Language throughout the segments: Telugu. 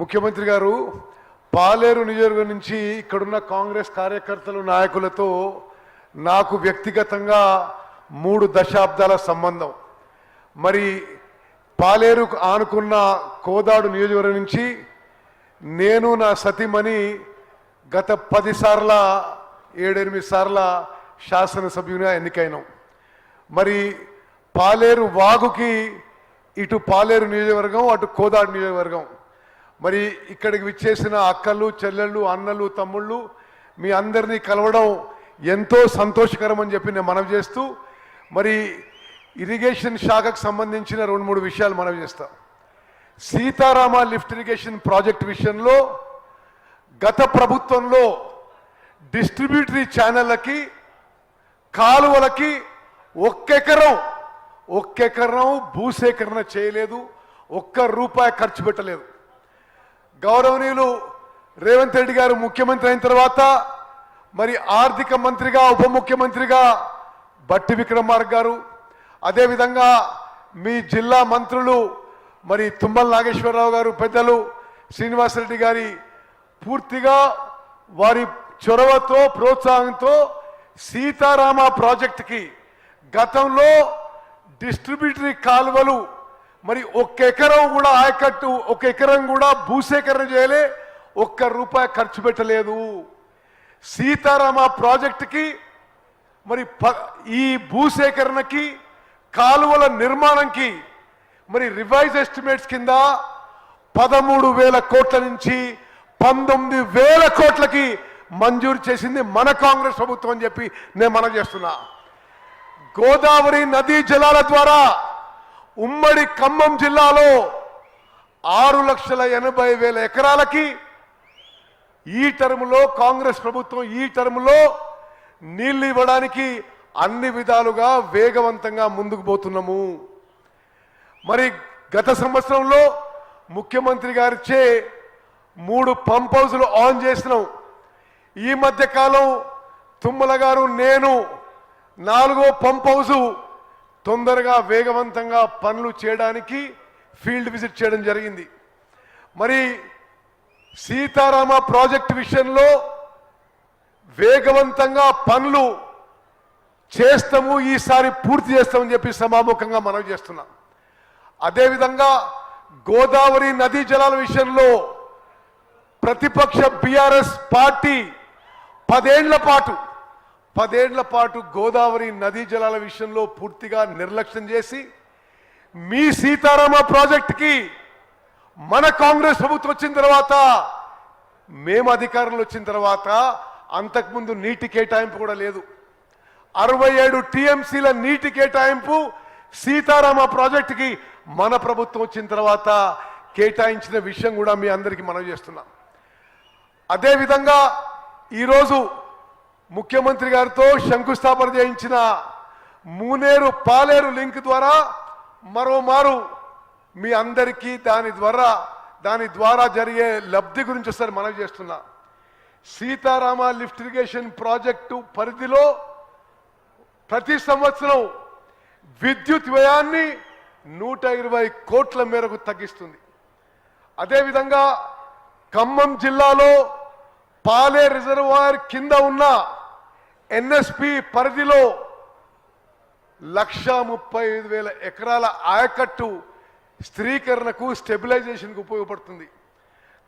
ముఖ్యమంత్రి గారు పాలేరు నియోజకవర్గం నుంచి ఇక్కడున్న కాంగ్రెస్ కార్యకర్తలు నాయకులతో నాకు వ్యక్తిగతంగా 3 దశాబ్దాల సంబంధం. మరి పాలేరు ఆనుకున్న కోదాడు నియోజకవర్గం నుంచి నేను నా సతీమణి గత 10 సార్ల 7-8 సార్ల శాసనసభ్యునిగా ఎన్నికైనాం. మరి పాలేరు వాగుకి ఇటు పాలేరు నియోజకవర్గం అటు కోదాడు నియోజకవర్గం. మరి ఇక్కడికి విచ్చేసిన అక్కలు చెల్లెళ్ళు అన్నలు తమ్ముళ్ళు మీ అందరినీ కలవడం ఎంతో సంతోషకరం అని చెప్పి నేను మనవి చేస్తూ మరి ఇరిగేషన్ శాఖకు సంబంధించిన 2-3 విషయాలు మనవి చేస్తాం. సీతారామ లిఫ్ట్ ఇరిగేషన్ ప్రాజెక్ట్ విషయంలో గత ప్రభుత్వంలో డిస్ట్రిబ్యూటరీ ఛానళ్ళకి కాలువలకి ఒక్కెకరం భూసేకరణ చేయలేదు, ₹1 ఖర్చు పెట్టలేదు. గౌరవనీయులు రేవంత్ రెడ్డి గారు ముఖ్యమంత్రి అయిన తర్వాత మరి ఆర్థిక మంత్రిగా ఉప ముఖ్యమంత్రిగా బట్టి విక్రమార్క గారు, అదేవిధంగా మీ జిల్లా మంత్రులు మరి తుమ్మల నాగేశ్వరరావు గారు, పెద్దలు శ్రీనివాసరెడ్డి గారి పూర్తిగా వారి చొరవతో ప్రోత్సాహంతో సీతారామ ప్రాజెక్టుకి గతంలో డిస్ట్రిబ్యూటరీ కాలువలు మరి 1 ఎకరం కూడా ఆయకట్టు 1 ఎకరం కూడా భూసేకరణ చేయలే, ₹1 ఖర్చు పెట్టలేదు. సీతారామ ప్రాజెక్టుకి మరి ఈ భూసేకరణకి కాలువల నిర్మాణంకి మరి రివైజ్ ఎస్టిమేట్స్ కింద 13,000 కోట్ల నుంచి 19,000 కోట్లకి మంజూరు చేసింది మన కాంగ్రెస్ ప్రభుత్వం అని చెప్పి నేను మనవి చేస్తున్నా. గోదావరి నదీ జలాల ద్వారా ఉమ్మడి ఖమ్మం జిల్లాలో 6,80,000 ఎకరాలకి ఈ టర్ములో కాంగ్రెస్ ప్రభుత్వం ఈ టర్ములో నీళ్లు ఇవ్వడానికి అన్ని విధాలుగా వేగవంతంగా ముందుకు పోతున్నాము. మరి గత సంవత్సరంలో ముఖ్యమంత్రి గారిచే 3 పంప్ హౌజులు ఆన్ చేసినాం. ఈ మధ్య కాలం తుమ్మల గారు నేను 4వ పంప్ హౌజు తొందరగా వేగవంతంగా పనులు చేయడానికి ఫీల్డ్ విజిట్ చేయడం జరిగింది. మరి సీతారామ ప్రాజెక్టు విషయంలో వేగవంతంగా పనులు చేస్తాము, ఈసారి పూర్తి చేస్తామని చెప్పి సమాముఖంగా మనవి చేస్తున్నాం. అదేవిధంగా గోదావరి నదీ జలాల విషయంలో ప్రతిపక్ష బీఆర్ఎస్ పార్టీ 10 ఏళ్ల పాటు గోదావరి నదీ జలాల విషయంలో పూర్తిగా నిర్లక్ష్యం చేసి మీ సీతారామ ప్రాజెక్టుకి మన కాంగ్రెస్ ప్రభుత్వం వచ్చిన తర్వాత మేము అధికారంలో వచ్చిన తర్వాత అంతకుముందు నీటి కేటాయింపు కూడా లేదు. 67 టీఎంసీల నీటి కేటాయింపు సీతారామ ప్రాజెక్టుకి మన ప్రభుత్వం వచ్చిన తర్వాత కేటాయించిన విషయం కూడా మీ అందరికీ మనవి చేస్తున్నాం. అదేవిధంగా ఈరోజు ముఖ్యమంత్రి గారితో శంకుస్థాపన చేయించిన మూనేరు పాలేరు లింక్ ద్వారా మరోమారు మీ అందరికీ దాని ద్వారా జరిగే లబ్ధి గురించి ఒకసారి మనవి చేస్తున్నా. సీతారామ లిఫ్ట్ ఇరిగేషన్ ప్రాజెక్టు పరిధిలో ప్రతి సంవత్సరం విద్యుత్ వ్యయాన్ని 120 కోట్ల మేరకు తగ్గిస్తుంది. అదేవిధంగా ఖమ్మం జిల్లాలో పాలే రిజర్వాయర్ కింద ఉన్న ఎన్ఎస్పి పరిధిలో 135,000 ఎకరాల ఆయకట్టు స్థిరీకరణకు స్టెబిలైజేషన్కు ఉపయోగపడుతుంది.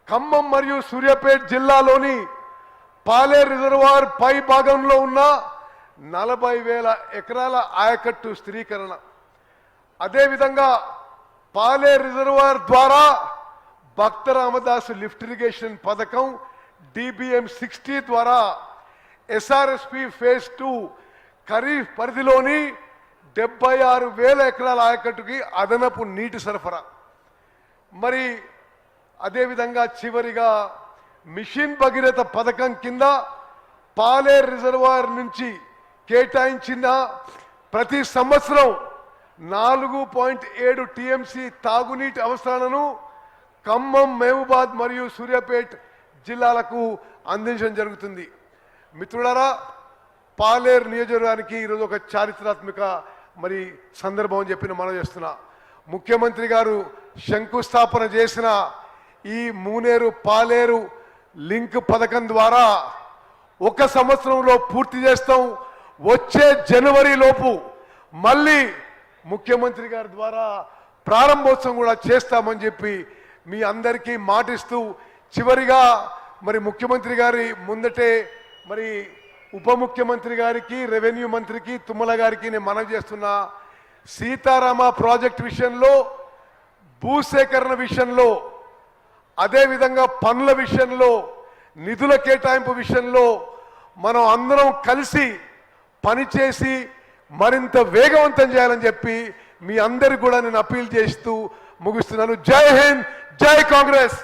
ఖమ్మం మరియు సూర్యాపేట జిల్లాలోని పాలే రిజర్వాయర్ పై భాగంలో ఉన్న 40,000 ఎకరాల ఆయకట్టు స్థిరీకరణ. అదేవిధంగా పాలే రిజర్వాయర్ ద్వారా భక్త రామదాసు లిఫ్ట్ ఇరిగేషన్ పథకం DBM 60 ద్వారా SRSP ఫేజ్ 2 ఖరీఫ్ పరిధిలోని 76,000 ఎకరాల ఆయకట్టుకి అదనపు నీటి సరఫరా. మరి అదేవిధంగా చివరిగా మిషన్ భగీరథ పథకం కింద పాలేరు రిజర్వాయర్ నుంచి కేటాయించిన ప్రతి సంవత్సరం 4.7 టీఎంసీ తాగునీటి అవసరాలను ఖమ్మం, మహబూబాద్ మరియు సూర్యాపేట జిల్లాలకు అందించడం జరుగుతుంది. మిత్రులారా, పాలేరు నియోజకవర్గానికి ఈరోజు ఒక చారిత్రాత్మక మరి సందర్భం అని చెప్పి మనం చేస్తున్నా. ముఖ్యమంత్రి గారు శంకుస్థాపన చేసిన ఈ మూనేరు పాలేరు లింక్ పథకం ద్వారా 1 సంవత్సరంలో పూర్తి చేస్తాం. వచ్చే జనవరి లోపు మళ్ళీ ముఖ్యమంత్రి గారి ద్వారా ప్రారంభోత్సవం కూడా చేస్తామని చెప్పి మీ అందరికీ మాటిస్తూ, చివరిగా మరి ముఖ్యమంత్రి గారి ముందటే మరి ఉప ముఖ్యమంత్రి గారికి, రెవెన్యూ మంత్రికి, తుమ్మల గారికి నేను మనవి చేస్తున్నా, సీతారామ ప్రాజెక్ట్ విషయంలో, భూసేకరణ విషయంలో, అదేవిధంగా పనుల విషయంలో, నిధుల కేటాయింపు విషయంలో మనం అందరం కలిసి పనిచేసి మరింత వేగవంతం చేయాలని చెప్పి మీ అందరికి కూడా నేను అప్పీల్ చేస్తూ ముగిస్తున్నాను. జై హింద్, జై కాంగ్రెస్.